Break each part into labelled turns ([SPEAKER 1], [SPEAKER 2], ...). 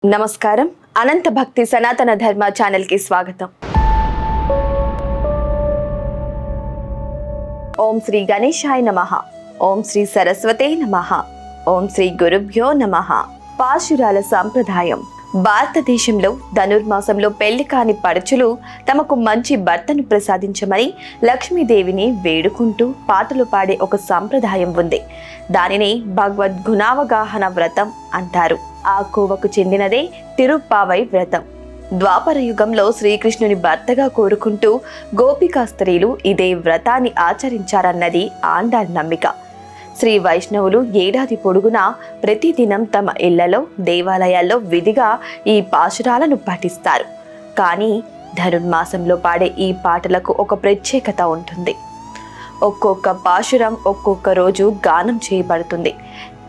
[SPEAKER 1] నమస్కారం. అనంత భక్తి సనాతన ధర్మ ఛానల్ కి స్వాగతం. ఓం శ్రీ గణేశాయ నమః. ఓం శ్రీ సరస్వతే నమః. ఓం శ్రీ గురుభ్యో నమః. పాశురాల సాంప్రదాయం. భారతదేశంలో ధనుర్మాసంలో పెళ్లి కాని పడుచులు తమకు మంచి భర్తను ప్రసాదించమని లక్ష్మీదేవిని వేడుకుంటూ పాటలు పాడే ఒక సాంప్రదాయం ఉంది. దానిని భగవద్గుణావగాహన వ్రతం అంటారు. ఆ కోవకు చెందినదే తిరుప్పావై వ్రతం. ద్వాపర యుగంలో శ్రీకృష్ణుని భర్తగా కోరుకుంటూ గోపికా స్త్రీలు ఇదే వ్రతాన్ని ఆచరించారన్నది ఆండాళ్ నమ్మిక. శ్రీ వైష్ణవులు ఏడాది పొడుగునా ప్రతిదినం తమ ఇళ్లలో, దేవాలయాల్లో విధిగా ఈ పాశురాలను పఠిస్తారు. కానీ ధనుర్మాసంలో పాడే ఈ పాటలకు ఒక ప్రత్యేకత ఉంటుంది. ఒక్కొక్క పాశురం ఒక్కొక్క రోజు గానం చేయబడుతుంది.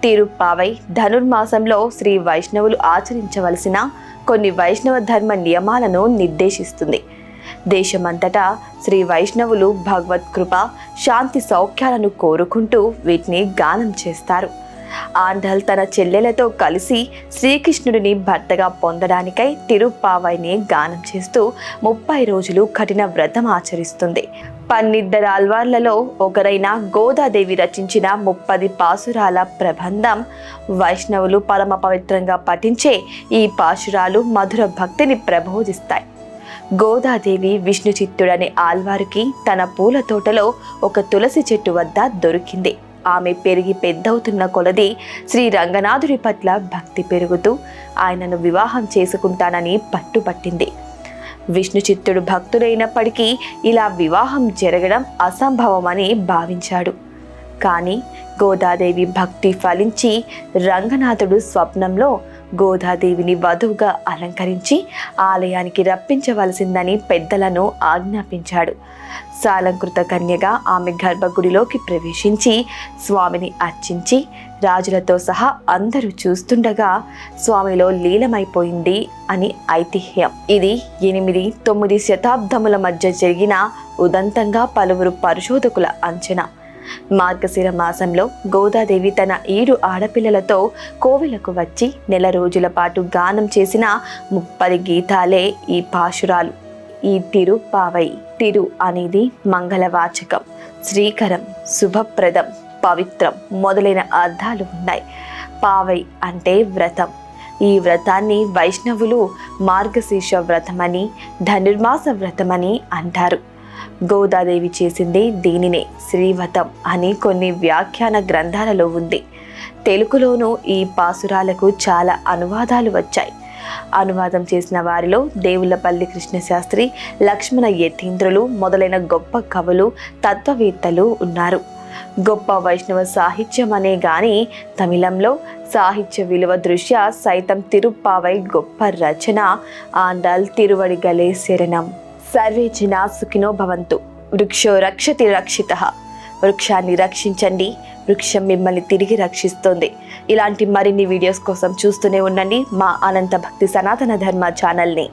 [SPEAKER 1] తిరుప్పావై ధనుర్మాసంలో శ్రీ వైష్ణవులు ఆచరించవలసిన కొన్ని వైష్ణవ ధర్మ నియమాలను నిర్దేశిస్తుంది. దేశమంతటా శ్రీ వైష్ణవులు భగవత్ కృప, శాంతి సౌఖ్యాలను కోరుకుంటూ వీటిని గానం చేస్తారు. ఆండాళ్ తన చెల్లెలతో కలిసి శ్రీకృష్ణుడిని భర్తగా పొందడానికై తిరుప్పావైని గానం చేస్తూ 30 రోజులు కఠిన వ్రతం ఆచరిస్తుంది. 12 ఆళ్వార్లలో ఒకరైన గోదాదేవి రచించిన 30 పాశురాల ప్రబంధం. వైష్ణవులు పరమ పవిత్రంగా పఠించే ఈ పాశురాలు మధుర భక్తిని ప్రబోధిస్తాయి. గోదాదేవి విష్ణు చిత్తుడనే ఆళ్వారికి తన పూల తోటలో ఒక తులసి చెట్టు వద్ద దొరికింది. ఆమె పెరిగి పెద్దవుతున్న కొలది శ్రీ రంగనాథుడి పట్ల భక్తి పెరుగుతూ ఆయనను వివాహం చేసుకుంటానని పట్టుపట్టింది. విష్ణు చిత్తుడు భక్తుడైనప్పటికీ ఇలా వివాహం జరగడం అసంభవమని భావించాడు. కానీ గోదాదేవి భక్తి ఫలించి రంగనాథుడు స్వప్నంలో గోదాదేవిని వధువుగా అలంకరించి ఆలయానికి రప్పించవలసిందని పెద్దలను ఆజ్ఞాపించాడు. సాలంకృత కన్యగా ఆమె గర్భగుడిలోకి ప్రవేశించి స్వామిని అర్చించి రాజులతో సహా అందరూ చూస్తుండగా స్వామిలో లీలమైపోయింది అని ఐతిహ్యం. ఇది 8-9 శతాబ్దముల మధ్య జరిగిన ఉదంతంగా పలువురు పరిశోధకుల అంచనా. మార్గశిర మాసంలో గోదాదేవి తన 7 ఆడపిల్లలతో కోవెలకు వచ్చి నెల రోజుల పాటు గానం చేసిన 30 గీతాలే ఈ పాశురాలు. ఈ తిరుప్పావై. తిరు అనేది మంగళవాచకం, శ్రీకరం, శుభప్రదం, పవిత్రం మొదలైన అర్థాలు ఉన్నాయి. పావై అంటే వ్రతం. ఈ వ్రతాన్ని వైష్ణవులు మార్గశీర్ష వ్రతమని, ధనుర్మాస వ్రతమని అంటారు. గోదాదేవి చేసింది దీనినే శ్రీవ్రతం అని కొన్ని వ్యాఖ్యాన గ్రంథాలలో ఉంది. తెలుగులోనూ ఈ పాశురాలకు చాలా అనువాదాలు వచ్చాయి. అనువాదం చేసిన వారిలో దేవులపల్లి కృష్ణశాస్త్రి, లక్ష్మణ యతీంద్రులు మొదలైన గొప్ప కవులు, తత్వవేత్తలు ఉన్నారు. గొప్ప వైష్ణవ సాహిత్యం అనే గాని తమిళంలో సాహిత్య విలువ దృష్ట్యా సైతం తిరుప్పావై గొప్ప రచన. ఆండాళ్ తిరువడిగలే శరణం. సర్వే జనా సుఖినో భవంతు. వృక్షో రక్షతి రక్షితః. వృక్షాన్ని రక్షించండి, వృక్షం మిమ్మల్ని తిరిగి రక్షిస్తుంది. ఇలాంటి మరిన్ని వీడియోస్ కోసం చూస్తూనే ఉండండి మా అనంత భక్తి సనాతన ధర్మ ఛానల్ని.